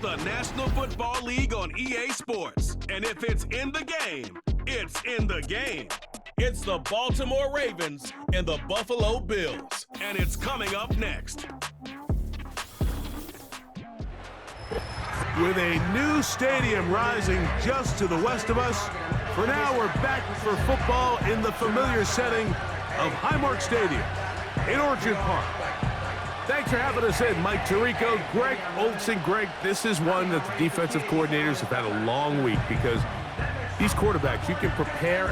The National Football League on EA Sports. And if it's in the game, it's in the game. It's the Baltimore Ravens and the Buffalo Bills. And it's coming up next. With a new stadium rising just to the west of us, for now we're back for football in the familiar setting of Highmark Stadium in Orchard Park. Thanks for having us in, Mike Tirico, Greg Olson. Greg, this is one that the defensive coordinators have had a long week because these quarterbacks, you can prepare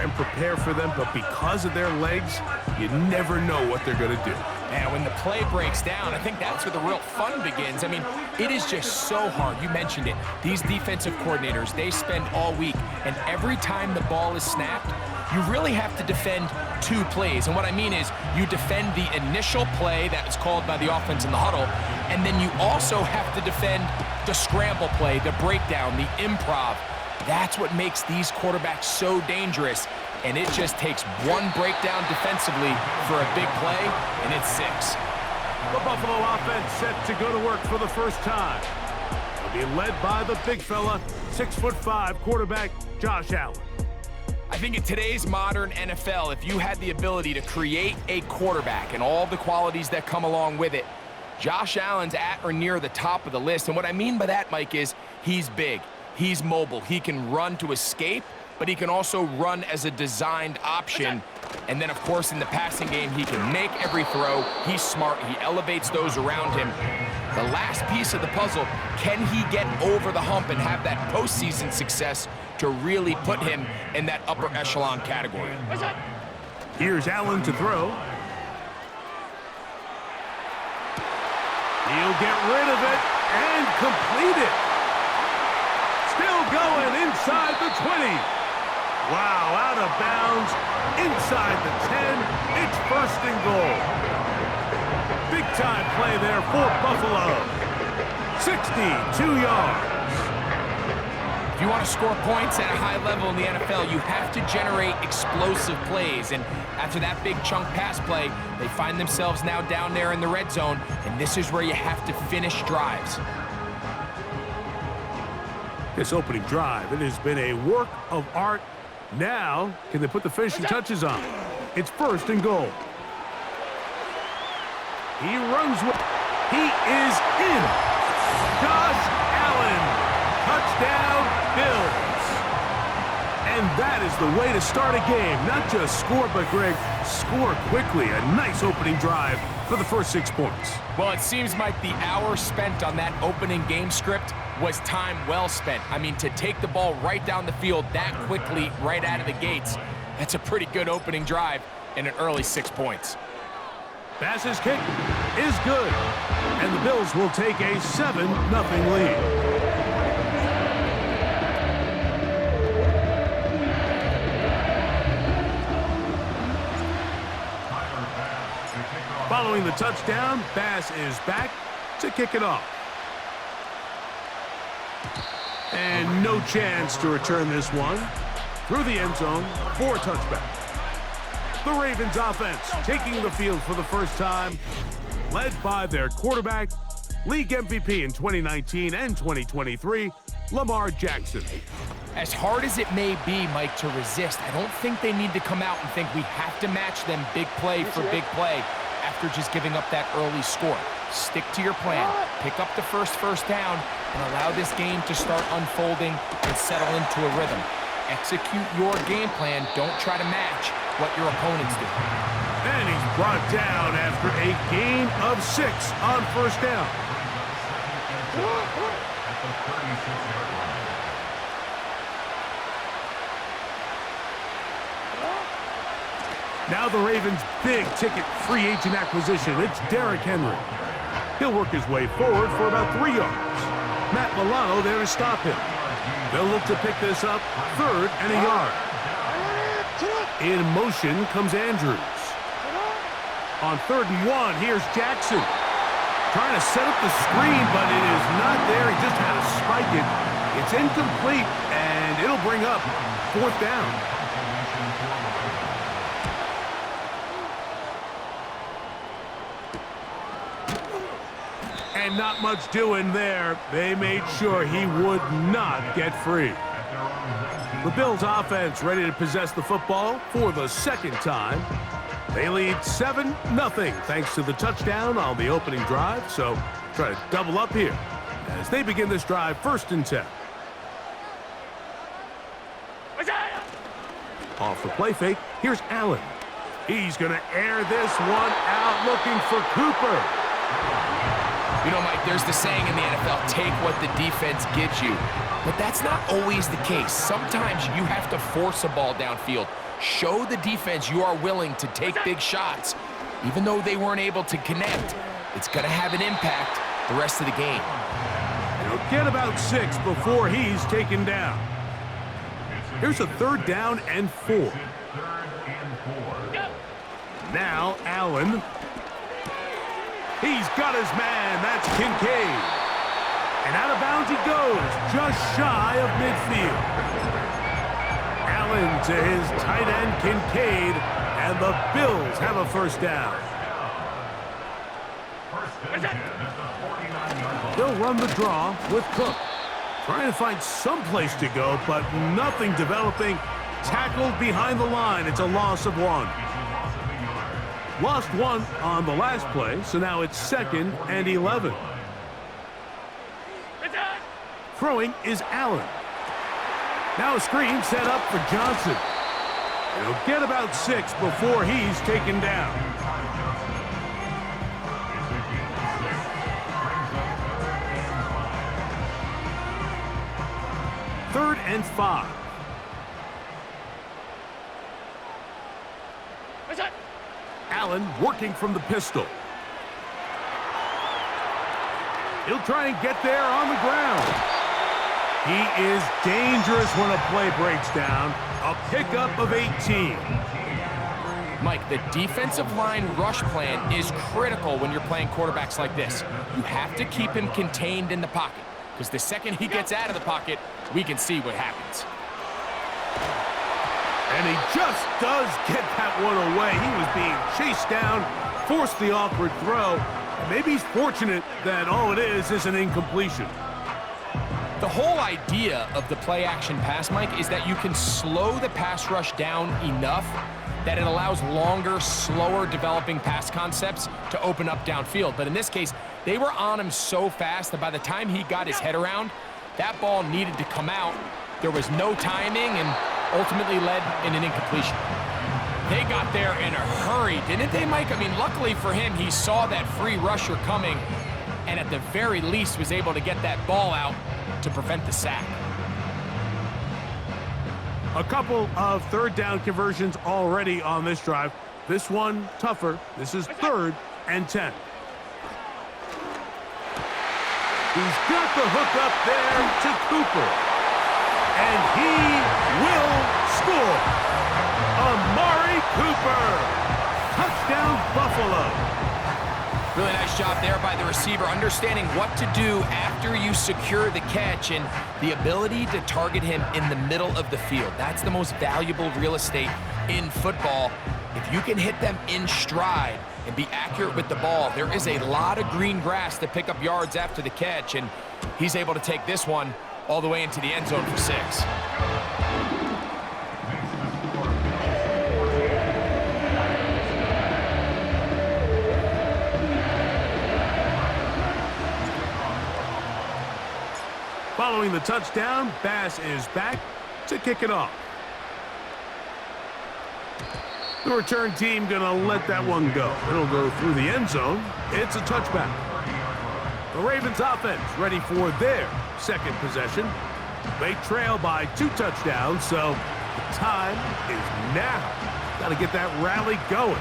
for them, but because of their legs, you never know what they're going to do. And when the play breaks down, I think that's where the real fun begins. I mean, it is just so hard. You mentioned it. These defensive coordinators, they spend all week, and every time the ball is snapped, you really have to defend two plays. And what I mean is you defend the initial play that is called by the offense in the huddle, and then you also have to defend the scramble play, the breakdown, the improv. That's what makes these quarterbacks so dangerous. And it just takes one breakdown defensively for a big play, and it's 6. The Buffalo offense set to go to work for the first time. They'll be led by the big fella, 6'5" quarterback Josh Allen. I think in today's modern NFL, if you had the ability to create a quarterback and all the qualities that come along with it, Josh Allen's at or near the top of the list. And what I mean by that, Mike, is he's big, he's mobile, he can run to escape, but he can also run as a designed option. And then, of course, in the passing game, he can make every throw. He's smart. He elevates those around him. The last piece of the puzzle, can he get over the hump and have that postseason success to really put him in that upper echelon category? Here's Allen to throw. He'll get rid of it and complete it. Still going inside the 20. Wow, out of bounds, inside the 10. It's 1st and goal. Big-time play there for Buffalo. 62 yards. If you want to score points at a high level in the NFL, you have to generate explosive plays. And after that big chunk pass play, they find themselves now down there in the red zone, and this is where you have to finish drives. This opening drive, it has been a work of art. Now, can they put the finishing touches on? It's 1st and goal. He runs with, he is in. Josh Allen, touchdown Bills. And that is the way to start a game. Not just score, but Greg, score quickly. A nice opening drive for the first 6 points. Well, it seems like the hour spent on that opening game script was time well spent. I mean, to take the ball right down the field that quickly, right out of the gates, that's a pretty good opening drive and an early 6 points. Bass's kick is good, and the Bills will take a 7-0 lead. Following the touchdown, Bass is back to kick it off. And no chance to return this one. Through the end zone for a touchback. The Ravens offense taking the field for the first time, led by their quarterback, league MVP in 2019 and 2023, Lamar Jackson. As hard as it may be, Mike, to resist, I don't think they need to come out and think we have to match them big play for big play after just giving up that early score. Stick to your plan, pick up the first down, and allow this game to start unfolding and settle into a rhythm. Execute your game plan. Don't try to match what your opponents do. And he's brought down after a gain of 6 on 1st down. Now the Ravens' big-ticket free agent acquisition. It's Derrick Henry. He'll work his way forward for about 3 yards. Matt Milano there to stop him. They'll look to pick this up 3rd and a yard. In motion comes Andrews. On 3rd and 1, here's Jackson. Trying to set up the screen, but it is not there. He just had to spike it. It's incomplete, and it'll bring up 4th down. And not much doing there. They made sure he would not get free. The Bills offense ready to possess the football for the second time. They lead 7-0 thanks to the touchdown on the opening drive. So try to double up here as they begin this drive 1st and 10. Off the play fake, here's Allen. He's going to air this one out looking for Cooper. You know, Mike, there's the saying in the NFL, take what the defense gives you. But that's not always the case. Sometimes you have to force a ball downfield. Show the defense you are willing to take big shots. Even though they weren't able to connect, it's going to have an impact the rest of the game. He'll get about 6 before he's taken down. Here's a 3rd down and 4. Now Allen. He's got his man. That's Kincaid. And out of bounds he goes, just shy of midfield. Allen to his tight end, Kincaid, and the Bills have a 1st down. They'll run the draw with Cook. Trying to find some place to go, but nothing developing. Tackled behind the line. It's a loss of 1. Lost 1 on the last play, so now it's 2nd and 11. Throwing is Allen. Now a screen set up for Johnson. He'll get about 6 before he's taken down. Third and 5. Allen working from the pistol. He'll try and get there on the ground. He is dangerous when a play breaks down. A pickup of 18. Mike, the defensive line rush plan is critical when you're playing quarterbacks like this. You have to keep him contained in the pocket, because the second he gets out of the pocket, we can see what happens. And he just does get that one away. He was being chased down, forced the awkward throw. And maybe he's fortunate that all it is an incompletion. The whole idea of the play-action pass, Mike, is that you can slow the pass rush down enough that it allows longer, slower developing pass concepts to open up downfield. But in this case, they were on him so fast that by the time he got his head around, that ball needed to come out. There was no timing and ultimately led in an incompletion. They got there in a hurry, didn't they, Mike? I mean, luckily for him, he saw that free rusher coming and at the very least was able to get that ball out to prevent the sack. A couple of 3rd down conversions already on this drive. This one tougher. This is 3rd and 10. He's got the hook up there to Cooper. And he will score. Amari Cooper. Touchdown, Buffalo. Really nice job there by the receiver, understanding what to do after you secure the catch and the ability to target him in the middle of the field. That's the most valuable real estate in football. If you can hit them in stride and be accurate with the ball, there is a lot of green grass to pick up yards after the catch, and he's able to take this one all the way into the end zone for 6. Following the touchdown, Bass is back to kick it off. The return team gonna let that one go. It'll go through the end zone. It's a touchback. The Ravens offense ready for their 2nd possession. They trail by 2 touchdowns, so the time is now. Got to get that rally going.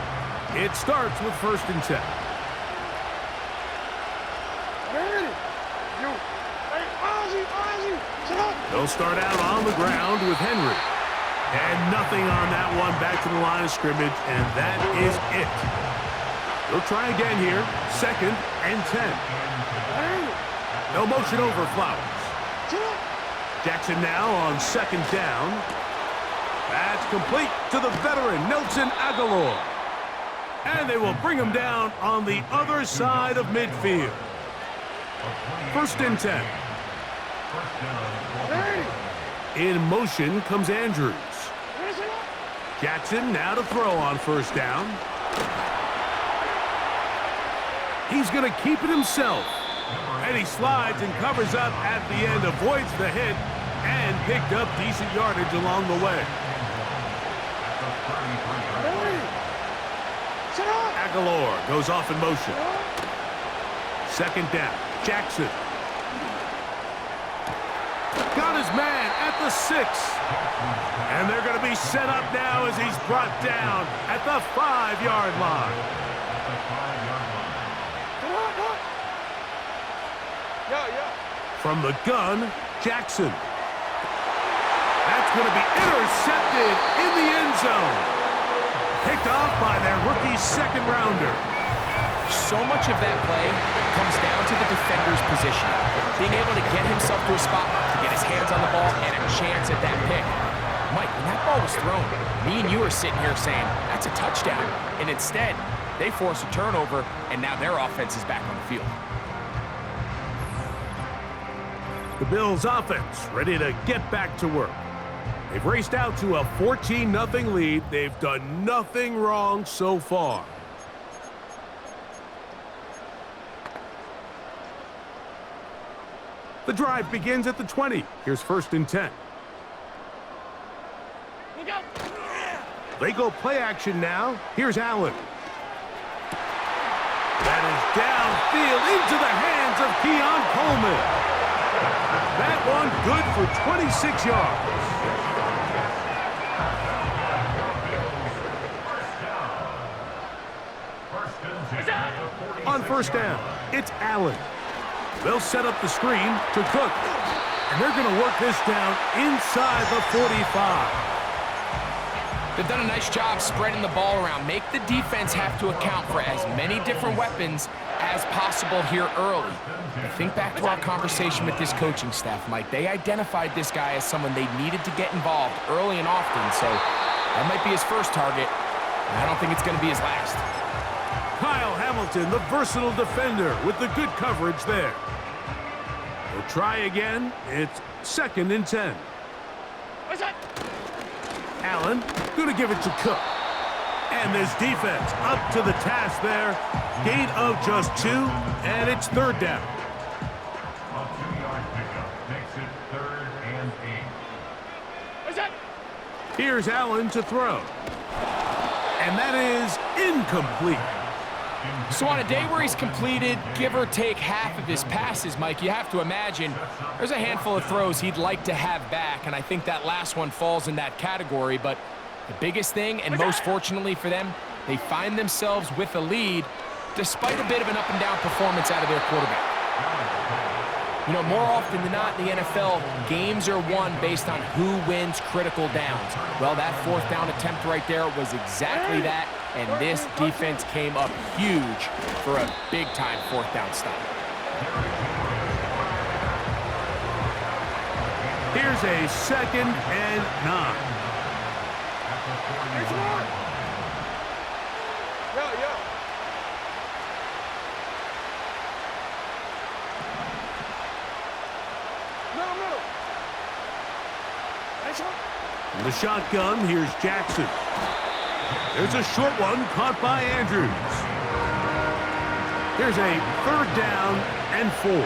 It starts with 1st and 10. They'll start out on the ground with Henry. And nothing on that one, back to the line of scrimmage, and that is it. They'll try again here, 2nd and 10. No motion over Flowers. Jackson now on 2nd down. That's complete to the veteran, Nelson Aguilar. And they will bring him down on the other side of midfield. First and 10. In motion comes Andrews. Jackson now to throw on first down. He's going to keep it himself. And he slides and covers up at the end, avoids the hit, and picked up decent yardage along the way. Aguilar goes off in motion. Second down, Jackson. Got his man at the 6. And they're going to be set up now as he's brought down at the 5-yard line. From the gun, Jackson. That's going to be intercepted in the end zone. Picked off by their rookie second-rounder. So much of that play comes down to the defender's position. Being able to get himself to a spot, to get his hands on the ball, and a chance at that pick. Mike, when that ball was thrown, me and you are sitting here saying, that's a touchdown. And instead, they force a turnover, and now their offense is back on the field. The Bills' offense ready to get back to work. They've raced out to a 14-0 lead. They've done nothing wrong so far. The drive begins at the 20. Here's first and 10. They go play action now. Here's Allen. That is downfield into the hands of Keon Coleman. That one good for 26 yards. On first down, it's Allen. They'll set up the screen to Cook. And they're going to work this down inside the 45. They've done a nice job spreading the ball around. Make the defense have to account for as many different weapons as possible here early. But think back to our conversation with this coaching staff, Mike. They identified this guy as someone they needed to get involved early and often, so that might be his first target. I don't think it's going to be his last. Kyle Hamilton, the versatile defender, with the good coverage there. They'll try again. It's second and 10. What's that? Allen going to give it to Cook. And this defense up to the task there. Gain of just 2, and it's third down. A 2-yard pickup makes it 3rd and 8. What's that? Here's Allen to throw. And that is incomplete. So on a day where he's completed, give or take half of his passes, Mike, you have to imagine there's a handful of throws he'd like to have back, and I think that last one falls in that category. But the biggest thing, and most fortunately for them, they find themselves with a lead despite a bit of an up-and-down performance out of their quarterback. You know, more often than not in the NFL, games are won based on who wins critical downs. Well, that 4th down attempt right there was exactly that, and this defense came up huge for a big-time 4th down stop. Here's a second and 9. From the shotgun, here's Jackson. There's a short one caught by Andrews. Here's a 3rd down and 4.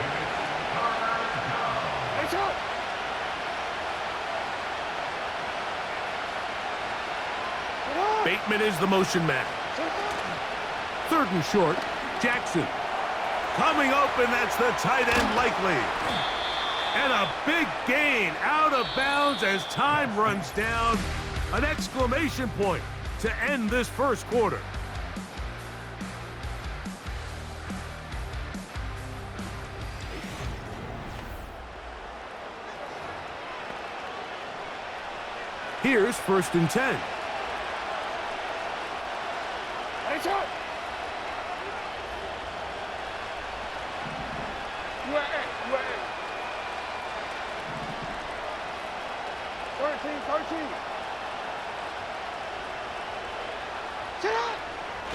Bateman is the motion man. 3rd and short, Jackson. Coming open, that's the tight end likely. And a big gain out of bounds as time runs down. An exclamation point to end this first quarter. Here's 1st and 10.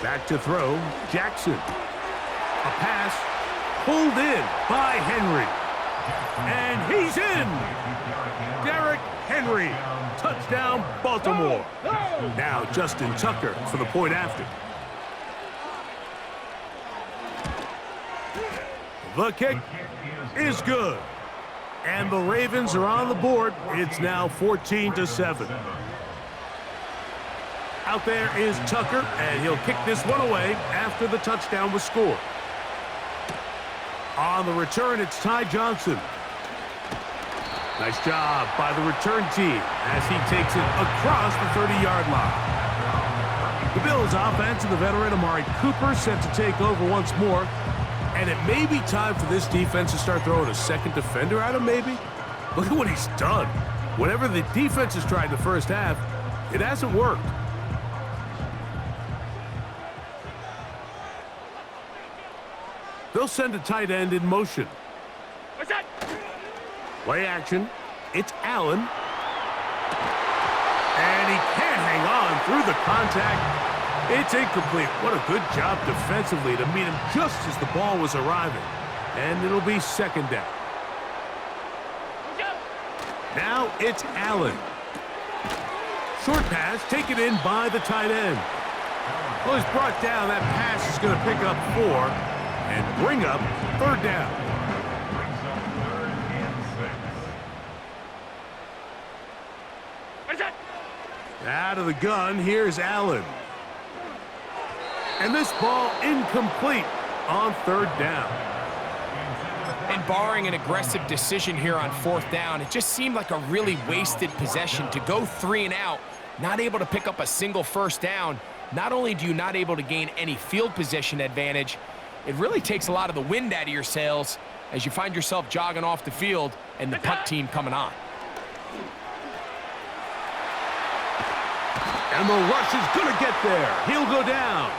Back to throw, Jackson. A pass pulled in by Henry. And he's in! Derrick Henry. Touchdown, Baltimore. Now Justin Tucker for the point after. The kick is good. And the Ravens are on the board. It's now 14-7. Out there is Tucker, and he'll kick this one away after the touchdown was scored. On the return, it's Ty Johnson. Nice job by the return team as he takes it across the 30-yard line. The Bills offense and the veteran Amari Cooper set to take over once more. And it may be time for this defense to start throwing a second defender at him, maybe. Look at what he's done. Whatever the defense has tried in the first half, it hasn't worked. They'll send a tight end in motion. What's that? Play action. It's Allen. And he can't hang on through the contact. It's incomplete. What a good job defensively to meet him just as the ball was arriving. And it'll be second down. Now it's Allen. Short pass taken in by the tight end. Well, he's brought down. That pass is going to pick up 4 and bring up third down. Out of the gun, here's Allen. And this ball incomplete on third down. And barring an aggressive decision here on fourth down, it just seemed like a really wasted possession to go 3 and out, not able to pick up a single first down. Not only do you not able to gain any field position advantage, it really takes a lot of the wind out of your sails as you find yourself jogging off the field and the punt team coming on. And the rush is going to get there. He'll go down.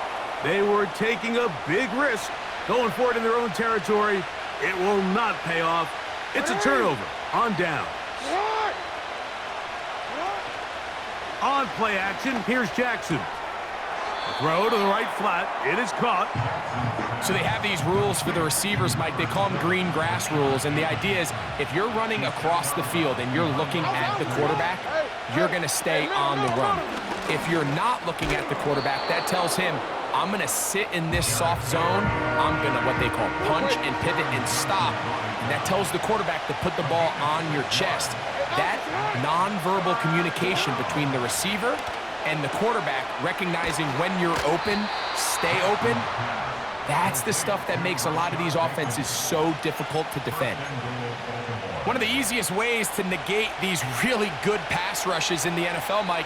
They were taking a big risk, going for it in their own territory. It will not pay off. It's a turnover on down. On play action, here's Jackson. Throw to the right flat. It is caught. So they have these rules for the receivers, Mike. They call them green grass rules. And the idea is if you're running across the field and you're looking at the quarterback, you're going to stay on the run. If you're not looking at the quarterback, that tells him, I'm going to sit in this soft zone. I'm going to what they call punch and pivot and stop. And that tells the quarterback to put the ball on your chest. That nonverbal communication between the receiver and the quarterback, recognizing when you're open, stay open, that's the stuff that makes a lot of these offenses so difficult to defend. One of the easiest ways to negate these really good pass rushes in the NFL, Mike,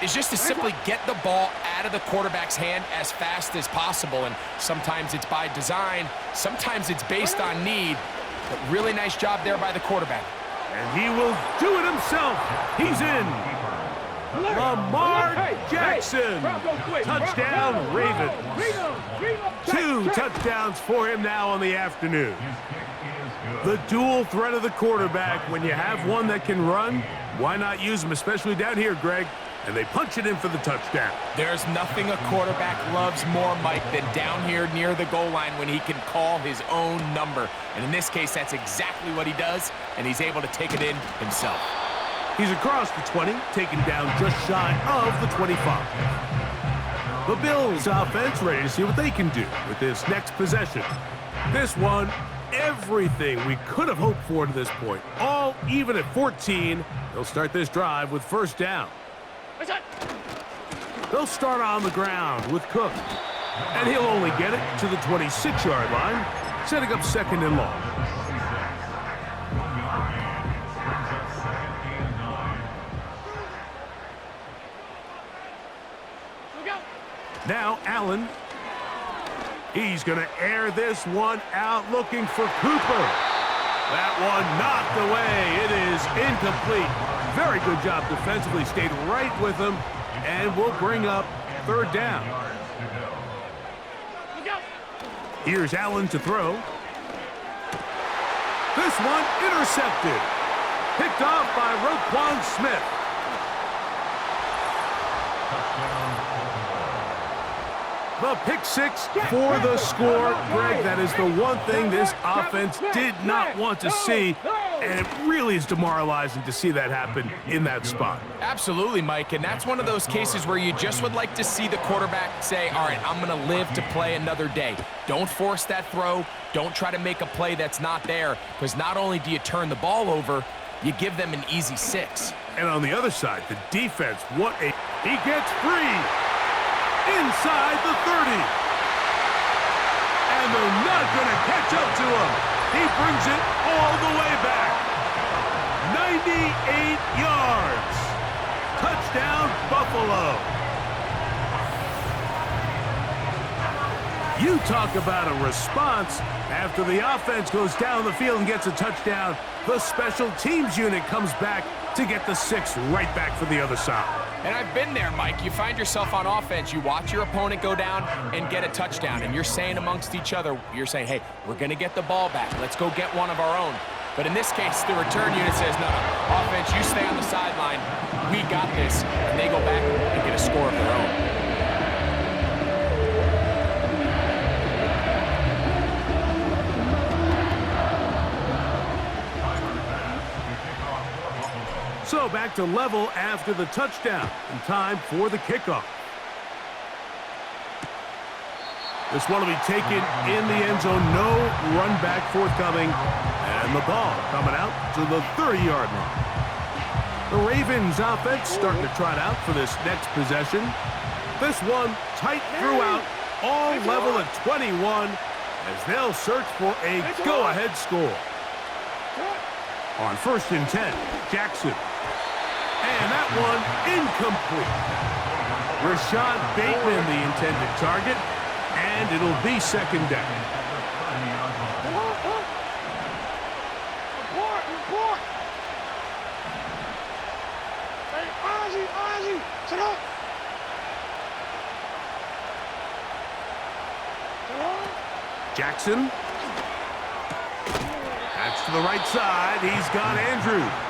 is just to simply get the ball out of the quarterback's hand as fast as possible. And sometimes it's by design, sometimes it's based on need, but really nice job there by the quarterback. And he will do it himself. He's in. Lamar Jackson. Touchdown, Ravens. 2 touchdowns for him now on the afternoon. The dual threat of the quarterback. When you have one that can run, why not use him, especially down here, Greg? And they punch it in for the touchdown. There's nothing a quarterback loves more, Mike, than down here near the goal line when he can call his own number. And in this case, that's exactly what he does, and he's able to take it in himself. He's across the 20, taken down just shy of the 25. The Bills offense ready to see what they can do with this next possession. This one, everything we could have hoped for to this point. All even at 14. They'll start this drive with first down. They'll start on the ground with Cook. And he'll only get it to the 26-yard line, setting up second and long. Now Allen. He's going to air this one out, looking for Cooper. That one knocked away. It is incomplete. Very good job defensively. Stayed right with him, and will bring up third down. Here's Allen to throw. This one intercepted. Picked off by Roquan Smith. The pick six for the score. Greg, that is the one thing this offense did not want to see, and it really is demoralizing to see that happen in that spot. Absolutely, Mike, and that's one of those cases where you just would like to see the quarterback say, all right, I'm going to live to play another day. Don't force that throw. Don't try to make a play that's not there, because not only do you turn the ball over, you give them an easy 6. And on the other side, the defense, he gets free inside the 30. And they're not going to catch up to him. He brings it all the way back. 98 yards. Touchdown, Buffalo. You talk about a response. After the offense goes down the field and gets a touchdown, the special teams unit comes back to get the 6 right back for the other side. And I've been there, Mike. You find yourself on offense, you watch your opponent go down and get a touchdown, and you're saying amongst each other, you're saying, hey, we're going to get the ball back. Let's go get one of our own. But in this case, the return unit says, no, offense, you stay on the sideline. We got this. And they go back and get a score of their own. So back to level after the touchdown, and time for the kickoff. This one will be taken in the end zone. No run back forthcoming, and the ball coming out to the 30-yard line. The Ravens offense starting to trot out for this next possession. This one tight throughout, all level at 21, as they'll search for a go-ahead score. On 1st and 10, Jackson. And that one incomplete. Rashad Bateman, the intended target, and it'll be 2nd down. Jackson. That's to the right side. He's got Andrews.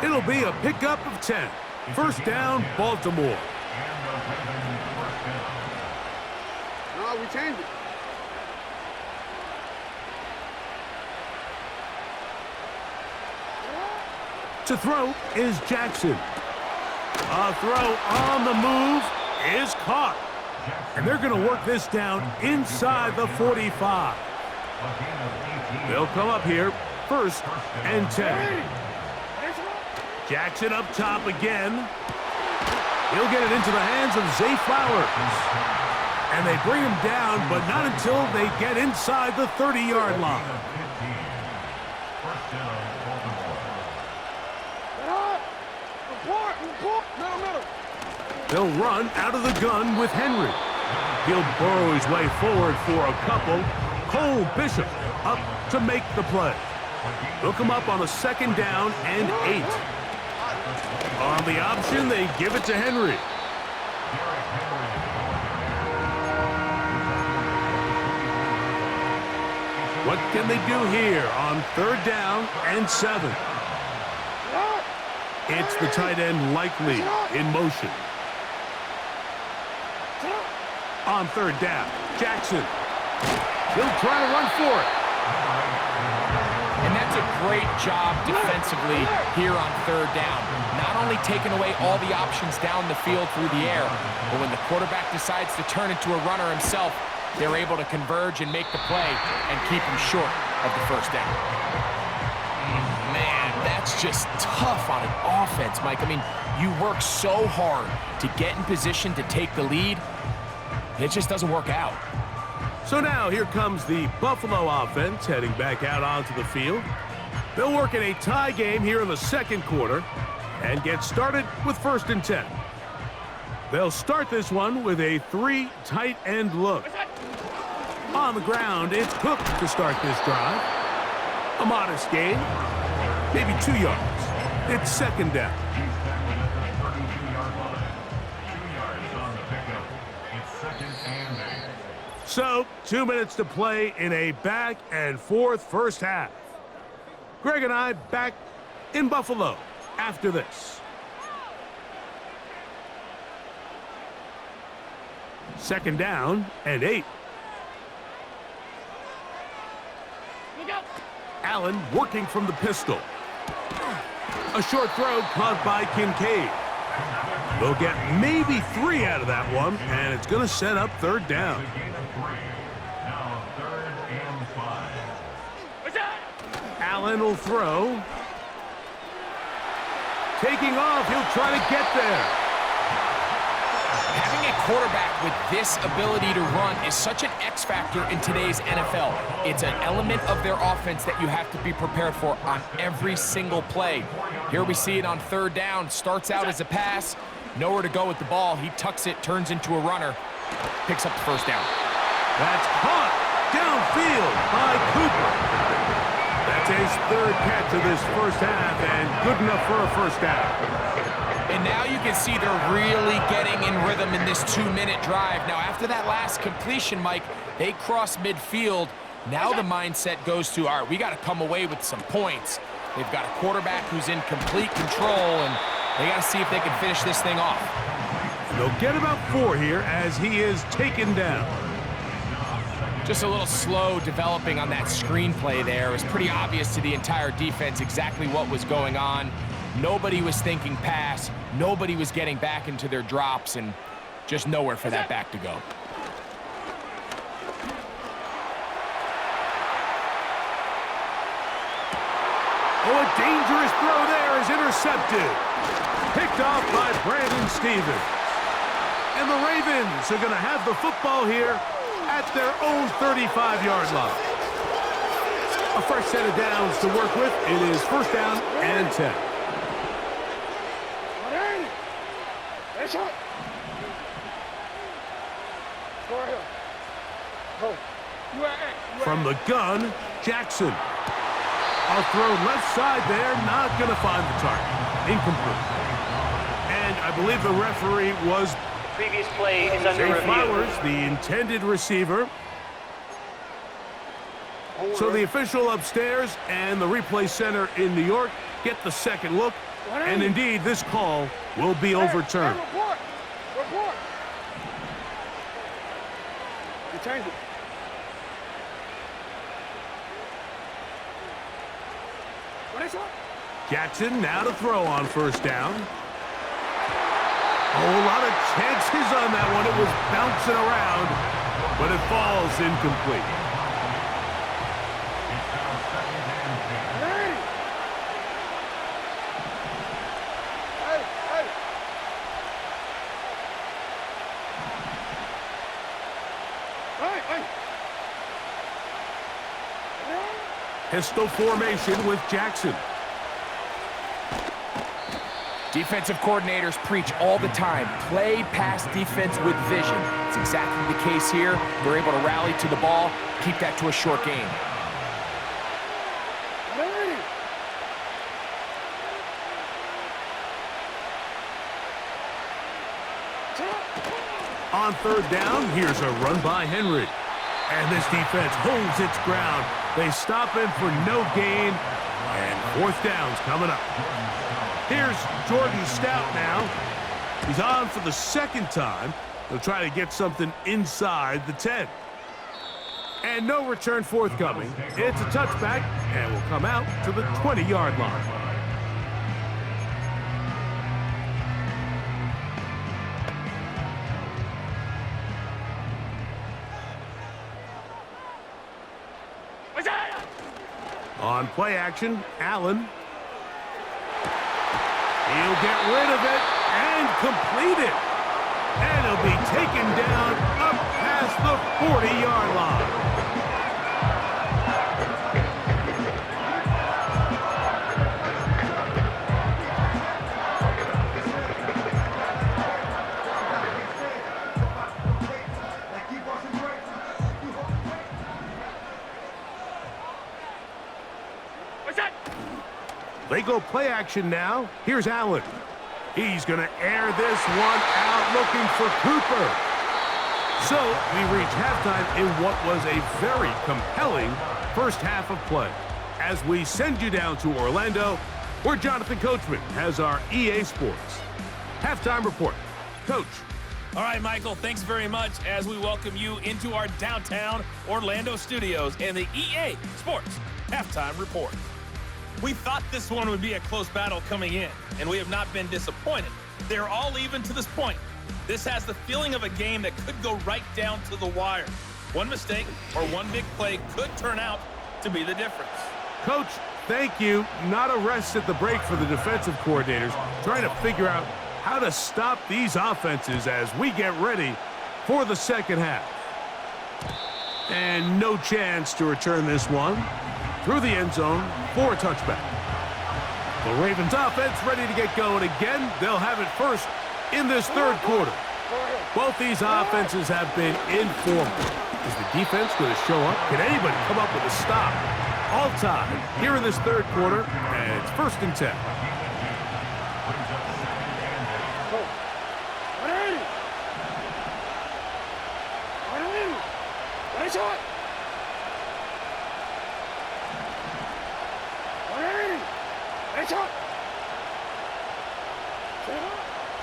It'll be a pickup of 10. 1st down, Baltimore. No, we changed it. To throw is Jackson. A throw on the move is caught. And they're going to work this down inside the 45. They'll come up here, 1st and 10. Jackson up top again. He'll get it into the hands of Zay Flowers. And they bring him down, but not until they get inside the 30-yard line. They'll run out of the gun with Henry. He'll burrow his way forward for a couple. Cole Bishop up to make the play. They'll come up on a 2nd down and 8. On the option, they give it to Henry. What can they do here on 3rd down and 7? It's the tight end Likely in motion. On 3rd down, Jackson. He'll try to run for it. And that's a great job defensively here on 3rd down. Not only taking away all the options down the field through the air, but when the quarterback decides to turn into a runner himself, they're able to converge and make the play and keep him short of the 1st down. Man, that's just tough on an offense, Mike. I mean, you work so hard to get in position to take the lead, and it just doesn't work out. So now here comes the Buffalo offense heading back out onto the field. They'll work in a tie game here in the 2nd quarter and get started with 1st and 10. They'll start this one with a 3 tight end look. On the ground, it's Cook to start this drive. A modest gain, maybe 2 yards. It's 2nd down. So, 2 minutes to play in a back and forth 1st half. Greg and I back in Buffalo after this. 2nd down and 8. Allen working from the pistol. A short throw caught by Kincaid. They'll get maybe 3 out of that one, and it's going to set up 3rd down. Now 3rd and 5. Allen will throw. Taking off, he'll try to get there. Having a quarterback with this ability to run is such an X factor in today's NFL. It's an element of their offense that you have to be prepared for on every single play. Here we see it on 3rd down. Starts out as a pass. Nowhere to go with the ball. He tucks it, turns into a runner. Picks up the 1st down. That's caught downfield by Cooper. That's his 3rd catch of this 1st half, and good enough for a 1st down. And now you can see they're really getting in rhythm in this 2-minute drive. Now, after that last completion, Mike, they cross midfield. Now the mindset goes to, all right, we got to come away with some points. They've got a quarterback who's in complete control, and they got to see if they can finish this thing off. They'll get about 4 here as he is taken down. Just a little slow developing on that screenplay there. It was pretty obvious to the entire defense exactly what was going on. Nobody was thinking pass. Nobody was getting back into their drops, and just nowhere for that back to go. Oh, a dangerous throw there is intercepted. Picked off by Brandon Stevens. And the Ravens are going to have the football here at their own 35-yard line. A fresh set of downs to work with. It is 1st down and 10. From the gun, Jackson. I'll throw left side there, not going to find the target. Incomplete. And I believe the referee was Previous play is under Zay review. Flowers, the intended receiver. So the official upstairs and the replay center in New York get the 2nd look. And indeed, this call will be overturned. Report. You changed it. Jackson now to throw on 1st down. Oh, a lot of chances on that one. It was bouncing around, but it falls incomplete. Pistol formation with Jackson. Defensive coordinators preach all the time, play pass defense with vision. It's exactly the case here. They're able to rally to the ball, keep that to a short game. On 3rd down, here's a run by Henry. And this defense holds its ground. They stop him for no gain, and 4th down's coming up. Here's Jordan Stout now. He's on for the 2nd time. They'll try to get something inside the 10. And no return forthcoming. It's a touchback, and will come out to the 20-yard line. On play action, Allen. He'll get rid of it and complete it. And he'll be taken down up past the 40-yard line. They go play action now. Here's Allen. He's going to air this one out looking for Cooper. So we reach halftime in what was a very compelling 1st half of play. As we send you down to Orlando, where Jonathan Coachman has our EA Sports halftime report. Coach. All right, Michael, thanks very much as we welcome you into our downtown Orlando studios and the EA Sports Halftime Report. We thought this one would be a close battle coming in, and we have not been disappointed. They're all even to this point. This has the feeling of a game that could go right down to the wire. One mistake or one big play could turn out to be the difference. Coach, thank you. Not a rest at the break for the defensive coordinators, trying to figure out how to stop these offenses as we get ready for the second half. And no chance to return this one through the end zone for a touchback. The Ravens offense ready to get going again. They'll have it first in this third quarter. Both these offenses have been informal. Is the defense going to show up? Can anybody come up with a stop? All time here in this third quarter, and it's 1st and 10.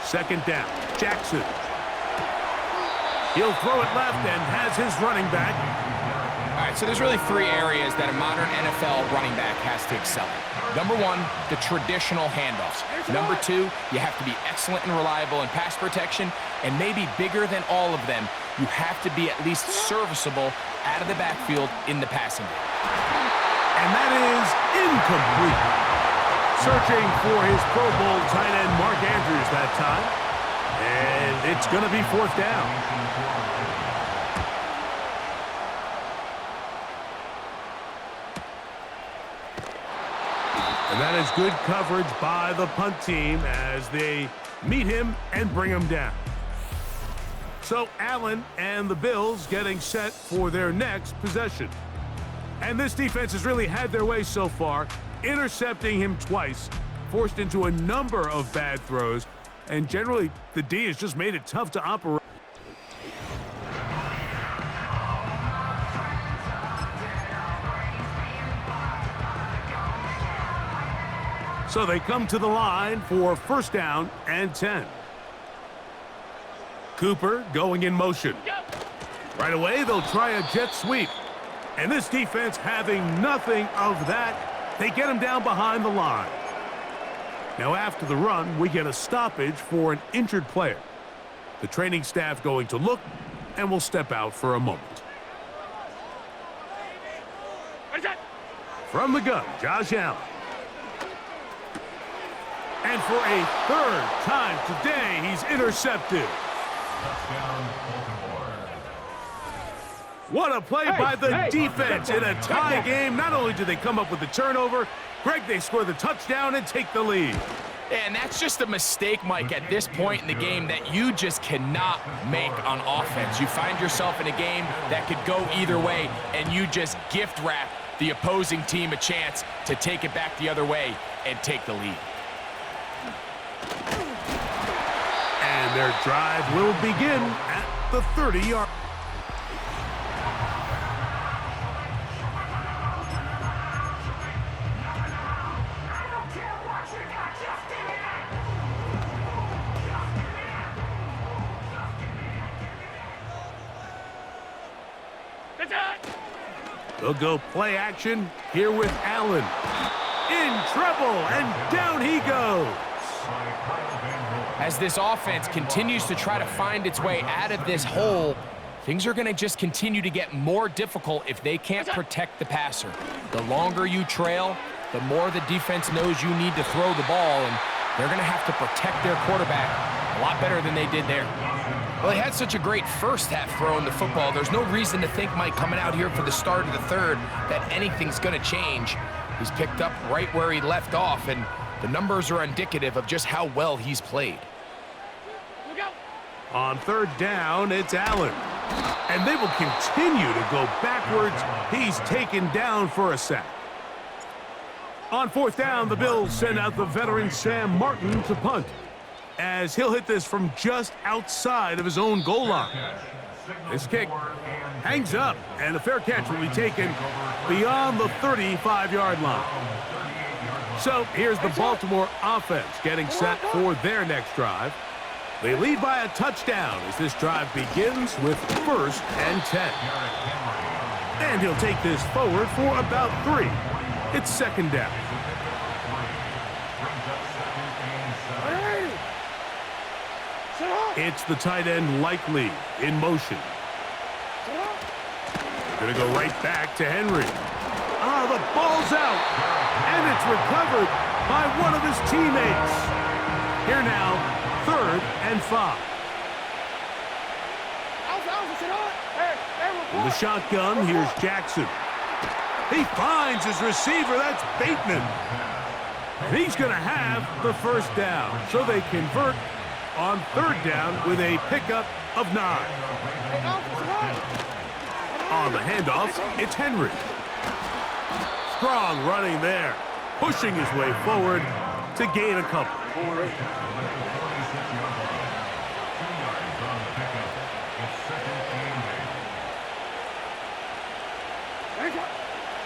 Second down, Jackson. He'll throw it left and has his running back. All right, so there's really 3 areas that a modern NFL running back has to excel in. Number 1, the traditional handoffs. Number 2, you have to be excellent and reliable in pass protection. And maybe bigger than all of them, you have to be at least serviceable out of the backfield in the passing game. And that is incomplete. Searching for his Pro Bowl tight end Mark Andrews that time. And it's going to be 4th down. And that is good coverage by the punt team as they meet him and bring him down. So Allen and the Bills getting set for their next possession. And this defense has really had their way so far, intercepting him twice, forced into a number of bad throws, and generally the D has just made it tough to operate. So they come to the line for 1st down and 10. Cooper going in motion. Right away, they'll try a jet sweep. And this defense having nothing of that, they get him down behind the line. Now after the run, we get a stoppage for an injured player. The training staff going to look and will step out for a moment. From the gun, Josh Allen. And for a 3rd time today, he's intercepted. What a play by the defense in a tie game. Not only do they come up with the turnover, Greg, they score the touchdown and take the lead. And that's just a mistake, Mike, at this point in the game that you just cannot make on offense. You find yourself in a game that could go either way, and you just gift wrap the opposing team a chance to take it back the other way and take the lead. And their drive will begin at the 30-yard. They'll go play action here with Allen. In trouble, and down he goes. As this offense continues to try to find its way out of this hole, things are going to just continue to get more difficult if they can't protect the passer. The longer you trail, the more the defense knows you need to throw the ball, and they're going to have to protect their quarterback a lot better than they did there. Well, he had such a great first half throwing the football. There's no reason to think, Mike, coming out here for the start of the third, that anything's going to change. He's picked up right where he left off, and the numbers are indicative of just how well he's played. On 3rd down, it's Allen. And they will continue to go backwards. He's taken down for a sack. On 4th down, the Bills send out the veteran Sam Martin to punt, as he'll hit this from just outside of his own goal line. This kick hangs up, and a fair catch will be taken beyond the 35-yard line. So here's the Baltimore offense getting set for their next drive. They lead by a touchdown as this drive begins with 1st and 10. And he'll take this forward for about 3. It's 2nd down. It's the tight end Likely in motion. They're going to go right back to Henry. The ball's out, and it's recovered by one of his teammates. Here now, 3rd and 5. In the shotgun, here's Jackson. He finds his receiver. That's Bateman. And he's going to have the 1st down, so they convert on 3rd down with a pickup of 9. On the handoff, it's Henry. Strong running there, pushing his way forward to gain a couple.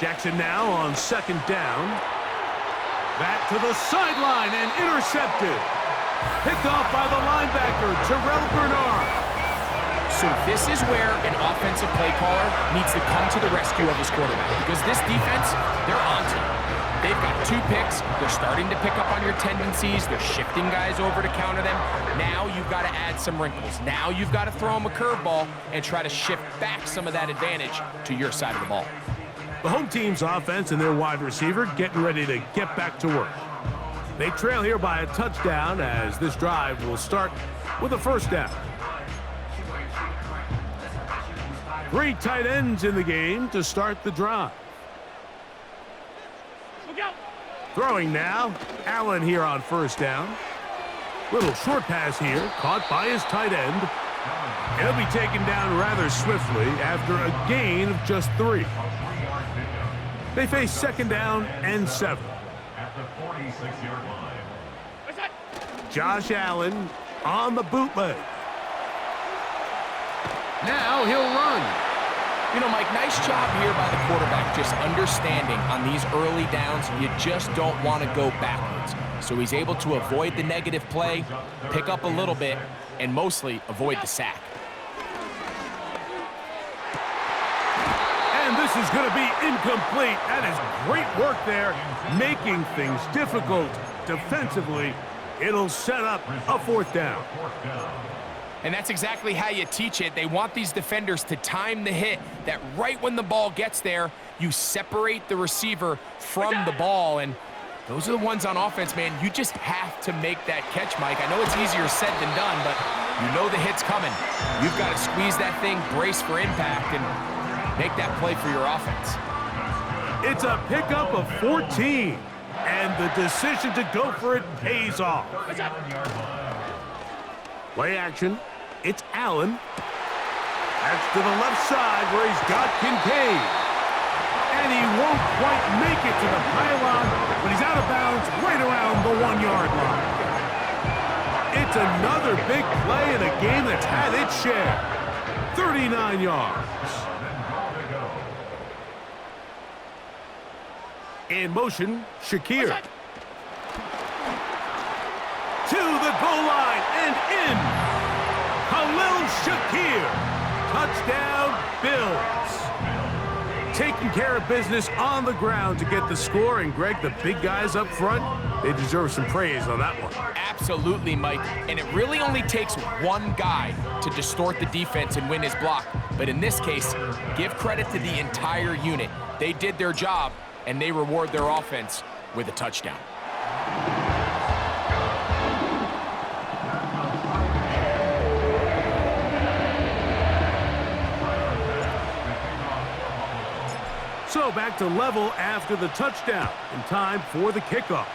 Jackson now on 2nd down. Back to the sideline and intercepted. Picked off by the linebacker, Terrell Bernard. So this is where an offensive play caller needs to come to the rescue of his quarterback, because this defense, they're on to him. They've got 2 picks. They're starting to pick up on your tendencies. They're shifting guys over to counter them. Now you've got to add some wrinkles. Now you've got to throw them a curveball and try to shift back some of that advantage to your side of the ball. The home team's offense and their wide receiver getting ready to get back to work. They trail here by a touchdown as this drive will start with a 1st down. 3 tight ends in the game to start the drive. Throwing now, Allen here on 1st down. Little short pass here, caught by his tight end. He'll be taken down rather swiftly after a gain of just 3. They face 2nd down and 7. At the 46-yard line. Josh Allen on the bootleg. Now he'll run. You know, Mike, nice job here by the quarterback, just understanding on these early downs, you just don't want to go backwards. So he's able to avoid the negative play, pick up a little bit, and mostly avoid the sack. And this is going to be incomplete. That is great work there, making things difficult defensively. It'll set up a 4th down. And that's exactly how you teach it. They want these defenders to time the hit, that right when the ball gets there, you separate the receiver from the ball. And those are the ones on offense, man. You just have to make that catch, Mike. I know it's easier said than done, but you know the hit's coming. You've got to squeeze that thing, brace for impact, and make that play for your offense. It's a pickup of 14, and the decision to go for it pays off. Play action. It's Allen. That's to the left side where he's got Kincaid. And he won't quite make it to the pylon, but he's out of bounds right around the 1-yard line. It's another big play in a game that's had its share. 39 yards. In motion, Shakir. To the goal line and in. Khalil Shakir. Touchdown, Bills. Taking care of business on the ground to get the score. And, Greg, the big guys up front, they deserve some praise on that one. Absolutely, Mike. And it really only takes one guy to distort the defense and win his block. But in this case, give credit to the entire unit. They did their job, and they reward their offense with a touchdown. So back to level after the touchdown, in time for the kickoff.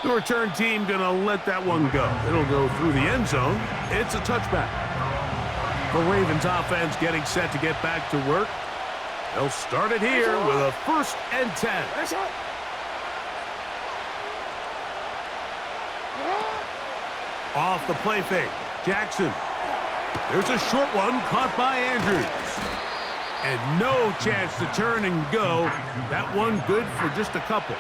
The return team gonna let that one go. It'll go through the end zone. It's a touchback. The Ravens offense getting set to get back to work. They'll start it here with a 1st and 10. Off the play fake, Jackson. There's a short one caught by Andrews. And no chance to turn and go. That one good for just a couple.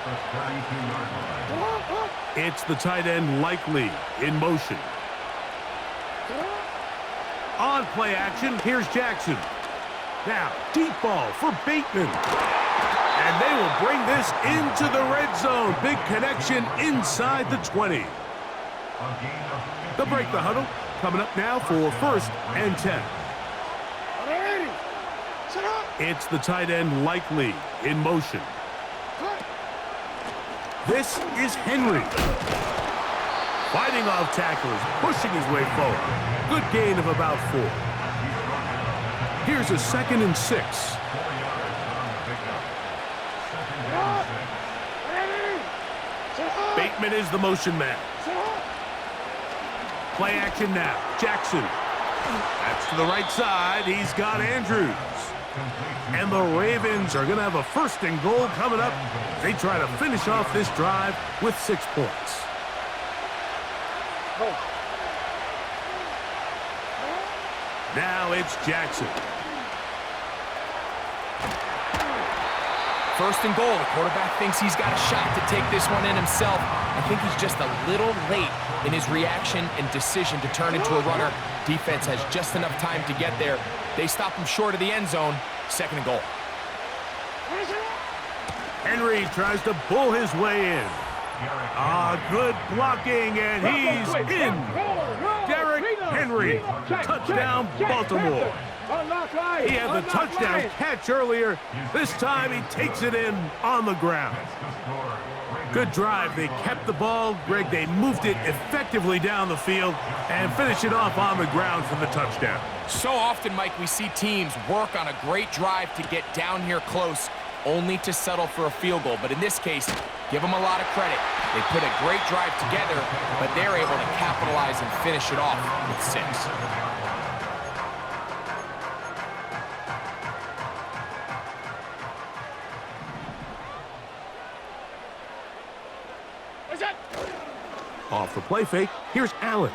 the 32-yard line. It's the tight end Likely in motion. On play action, here's Jackson. Now, deep ball for Bateman. And they will bring this into the red zone. Big connection inside the 20. They'll break the huddle. Coming up now for 1st and 10. It's the tight end Likely in motion. This is Henry. Fighting off tacklers, pushing his way forward. Good gain of about 4. Here's a 2nd and 6. Bateman is the motion man. Play action now. Jackson. That's to the right side. He's got Andrews. And the Ravens are going to have a 1st and goal coming up. They try to finish off this drive with 6 points. Now it's Jackson. 1st and goal. The quarterback thinks he's got a shot to take this one in himself. I think he's just a little late in his reaction and decision to turn into a runner. Defense has just enough time to get there. They stop him short of the end zone. 2nd and goal. Henry tries to pull his way in. Good blocking, and he's in. Derrick Henry, touchdown Baltimore. He had the touchdown catch earlier. This time he takes it in on the ground. Good drive. They kept the ball. Greg, they moved it effectively down the field and finish it off on the ground for the touchdown. So often, Mike, we see teams work on a great drive to get down here close, only to settle for a field goal. But in this case, give them a lot of credit. They put a great drive together, but they're able to capitalize and finish it off with 6. Off the play fake, here's Allen.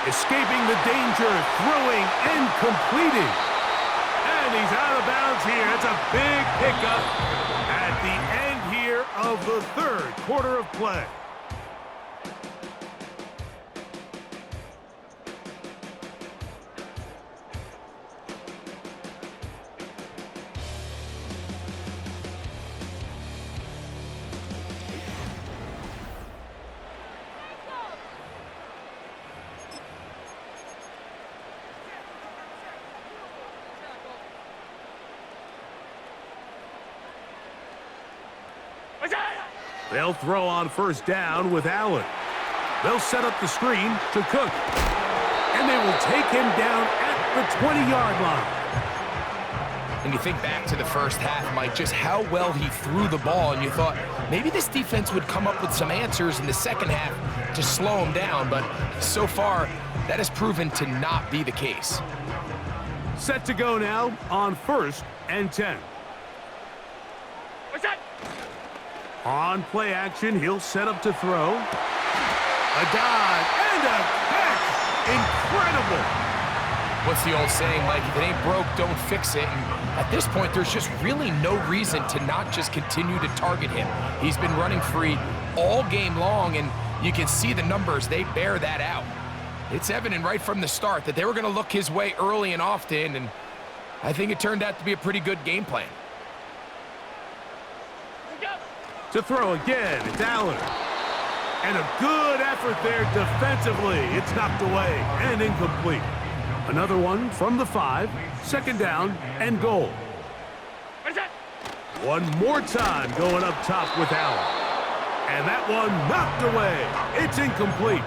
Escaping the danger, throwing and completing. And he's out of bounds here. It's a big pickup at the end here of the 3rd quarter of play. They'll throw on 1st down with Allen. They'll set up the screen to Cook. And they will take him down at the 20-yard line. And you think back to the first half, Mike, just how well he threw the ball, and you thought maybe this defense would come up with some answers in the second half to slow him down, but so far, that has proven to not be the case. Set to go now on 1st and 10. On play action, he'll set up to throw. A dive and a catch. Incredible. What's the old saying, Mike? If it ain't broke, don't fix it. And at this point, there's just really no reason to not just continue to target him. He's been running free all game long, and you can see the numbers. They bear that out. It's evident right from the start that they were going to look his way early and often, and I think it turned out to be a pretty good game plan. To throw again, it's Allen. And a good effort there defensively. It's knocked away and incomplete. Another one from the 5, 2nd down and goal. One more time going up top with Allen. And that one knocked away. It's incomplete.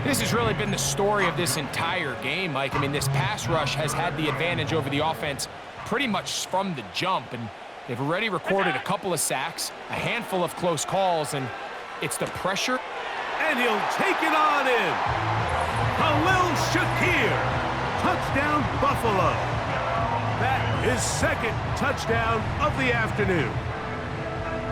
This has really been the story of this entire game, Mike. I mean, this pass rush has had the advantage over the offense pretty much from the jump, and they've already recorded a couple of sacks, a handful of close calls, and it's the pressure. And he'll take it on in. Khalil Shakir. Touchdown, Buffalo. That is 2nd touchdown of the afternoon.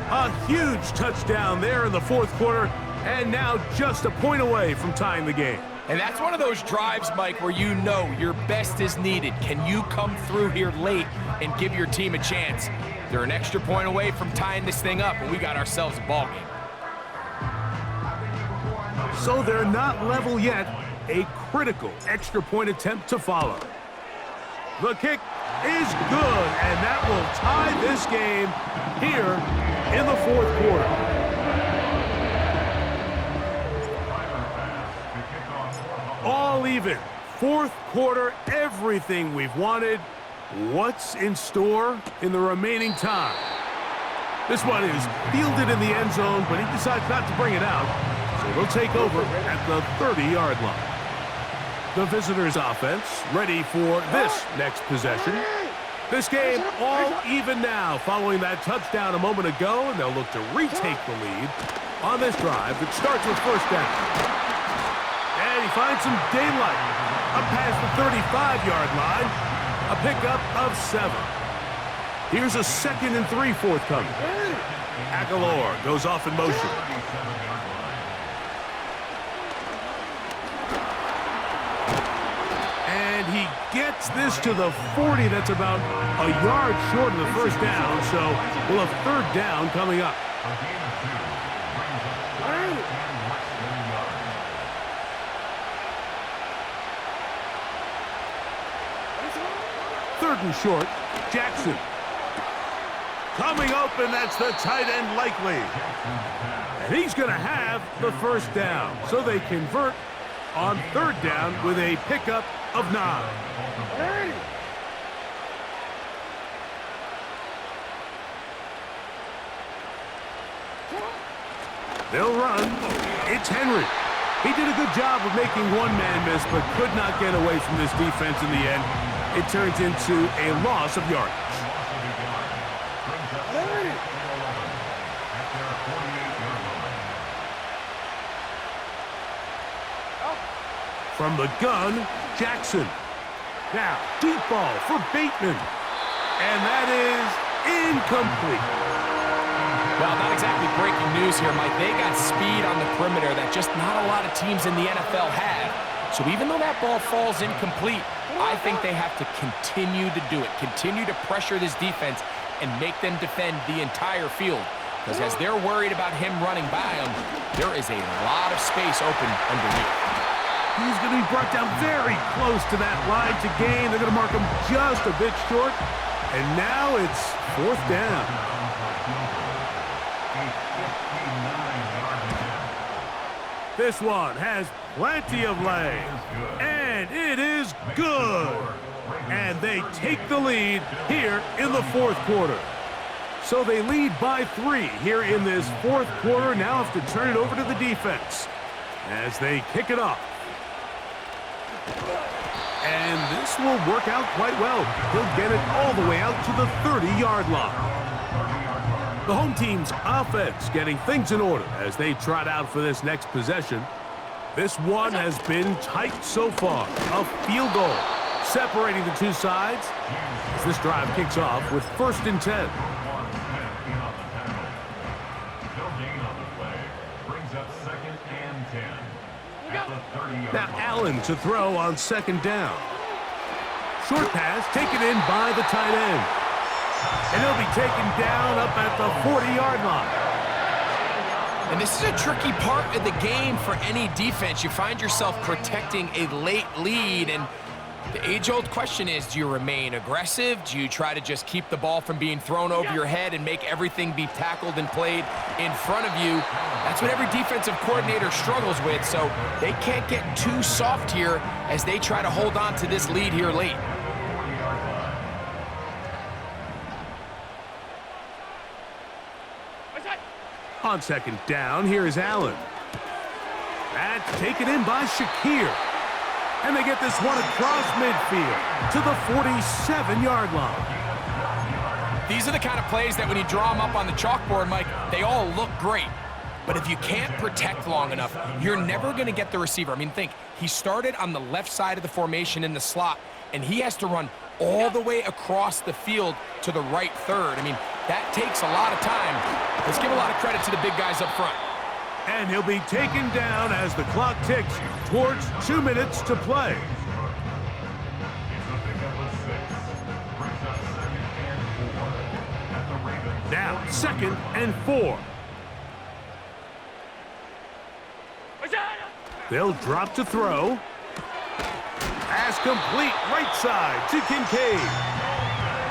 A huge touchdown there in the 4th quarter, and now just a point away from tying the game. And that's one of those drives, Mike, where you know your best is needed. Can you come through here late and give your team a chance? They're an extra point away from tying this thing up, and we got ourselves a ball game. So they're not level yet. A critical extra point attempt to follow. The kick is good, and that will tie this game here in the fourth quarter. All even. Fourth quarter, everything we've wanted. What's in store in the remaining time? This one is fielded in the end zone, but he decides not to bring it out. So they'll take over at the 30-yard line. The visitors' offense ready for this next possession. This game all even now following that touchdown a moment ago, and they'll look to retake the lead on this drive that starts with first down. And he finds some daylight up past the 35-yard line, a pickup of 7. Here's a 2nd and 3 forthcoming. Aguilar goes off in motion. And he gets this to the 40. That's about a yard short of the first down, so we'll have third down coming up. Third and short, Jackson. Coming open, that's the tight end likely. And he's going to have the first down. So they convert on third down with a pickup of 9. They'll run. It's Henry. He did a good job of making one man miss, but could not get away from this defense in the end. It turns into a loss of yardage. From the gun, Jackson. Now, deep ball for Bateman. And that is incomplete. Well, not exactly breaking news here, Mike. They got speed on the perimeter that just not a lot of teams in the NFL have. So even though that ball falls incomplete, I think they have to continue to do it. Continue to pressure this defense and make them defend the entire field. Because as they're worried about him running by them, there is a lot of space open underneath. He's going to be brought down very close to that line to gain. They're going to mark him just a bit short. And now it's fourth down. This one has plenty of leg. And it is good. And they take the lead here in the fourth quarter. So they lead by 3 here in this fourth quarter. Now have to turn it over to the defense as they kick it off. And this will work out quite well. He'll get it all the way out to the 30-yard line. The home team's offense getting things in order as they trot out for this next possession. This one has been tight so far. A field goal separating the two sides as this drive kicks off with 1st and 10. Now Allen to throw on 2nd down. Short pass taken in by the tight end. And he'll be taken down up at the 40-yard line. And this is a tricky part of the game for any defense. You find yourself protecting a late lead, and the age-old question is, do you remain aggressive? Do you try to just keep the ball from being thrown over your head and make everything be tackled and played in front of you? That's what every defensive coordinator struggles with, so they can't get too soft here as they try to hold on to this lead here late. On 2nd down, here is Allen. That's taken in by Shakir. And they get this one across midfield to the 47-yard line. These are the kind of plays that when you draw them up on the chalkboard, Mike, they all look great. But if you can't protect long enough, you're never going to get the receiver. I mean, think, he started on the left side of the formation in the slot, and he has to run all the way across the field to the right third. I mean, that takes a lot of time. Let's give a lot of credit to the big guys up front. And he'll be taken down as the clock ticks towards 2 minutes to play. Now, 2nd and 4. They'll drop to throw. Pass complete right side to Kincaid.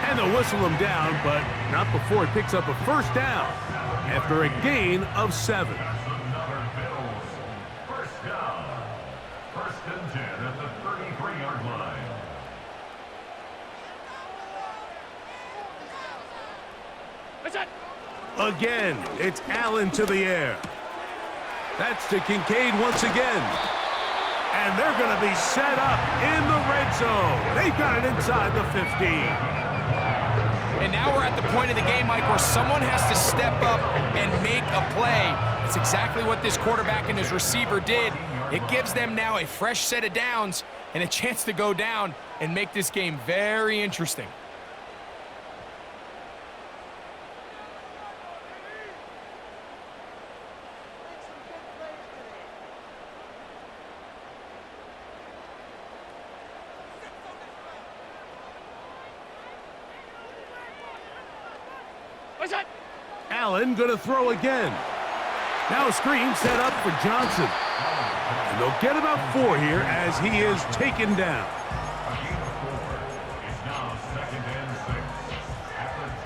And they'll whistle him down, but not before he picks up a first down after a gain of 7. Another Bills. First down. 1st and 10 at the 33-yard line. Again, it's Allen to the air. That's to Kincaid once again. And they're going to be set up in the red zone. They've got it inside the 15. And now we're at the point of the game, Mike, where someone has to step up and make a play. That's exactly what this quarterback and his receiver did. It gives them now a fresh set of downs and a chance to go down and make this game very interesting. Allen going to throw again. Now a screen set up for Johnson. And they'll get about 4 here as he is taken down.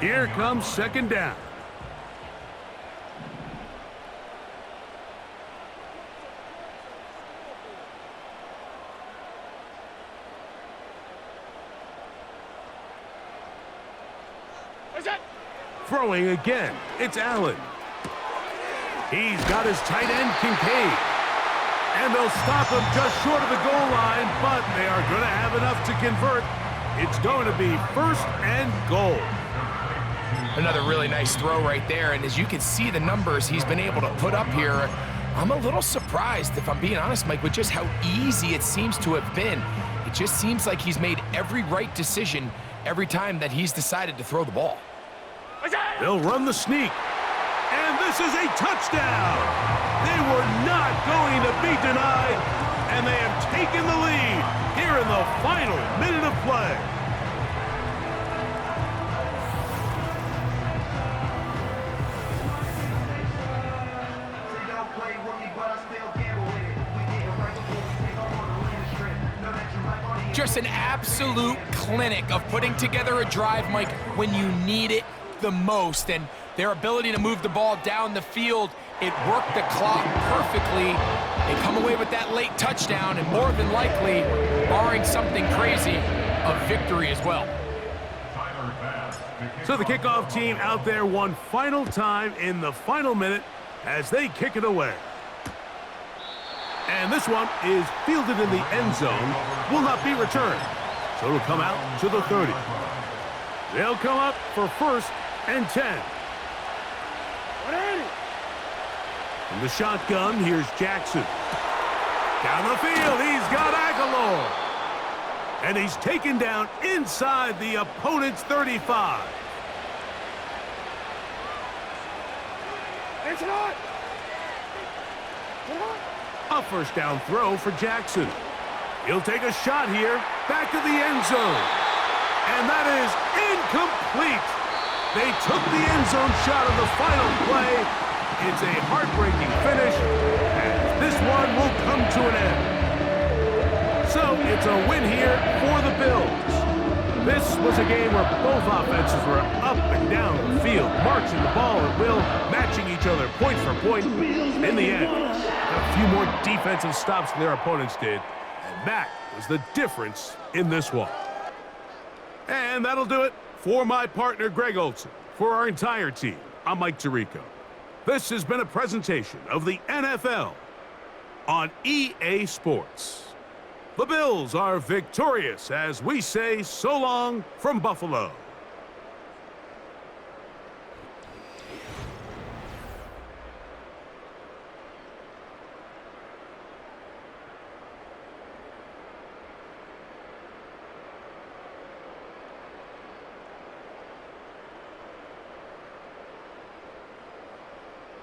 Here comes 2nd down. Throwing again, it's Allen. He's got his tight end, Kincaid. And they'll stop him just short of the goal line, but they are going to have enough to convert. It's going to be 1st and goal. Another really nice throw right there, and as you can see the numbers he's been able to put up here, I'm a little surprised, if I'm being honest, Mike, with just how easy it seems to have been. It just seems like he's made every right decision every time that he's decided to throw the ball. They'll run the sneak. And this is a touchdown. They were not going to be denied, and they have taken the lead here in the final minute of play. Just an absolute clinic of putting together a drive, Mike, when you need it the most. And their ability to move the ball down the field, it worked the clock perfectly. They come away with that late touchdown, and more than likely, barring something crazy, a victory as well. So the kickoff team out there one final time in the final minute as they kick it away. And this one is fielded in the end zone, will not be returned. So it'll come out to the 30. They'll come up for 1st and 10. From the shotgun, here's Jackson. Down the field, he's got Aguilar. And he's taken down inside the opponent's 35. It's not. A 1st down throw for Jackson. He'll take a shot here, back to the end zone. And that is incomplete. They took the end zone shot of the final play. It's a heartbreaking finish, and this one will come to an end. So it's a win here for the Bills. This was a game where both offenses were up and down the field, marching the ball at will, matching each other point for point. In the end, a few more defensive stops than their opponents did, and that was the difference in this one. And that'll do it for my partner, Greg Olson. For our entire team, I'm Mike Tirico. This has been a presentation of the NFL on EA Sports. The Bills are victorious as we say so long from Buffalo.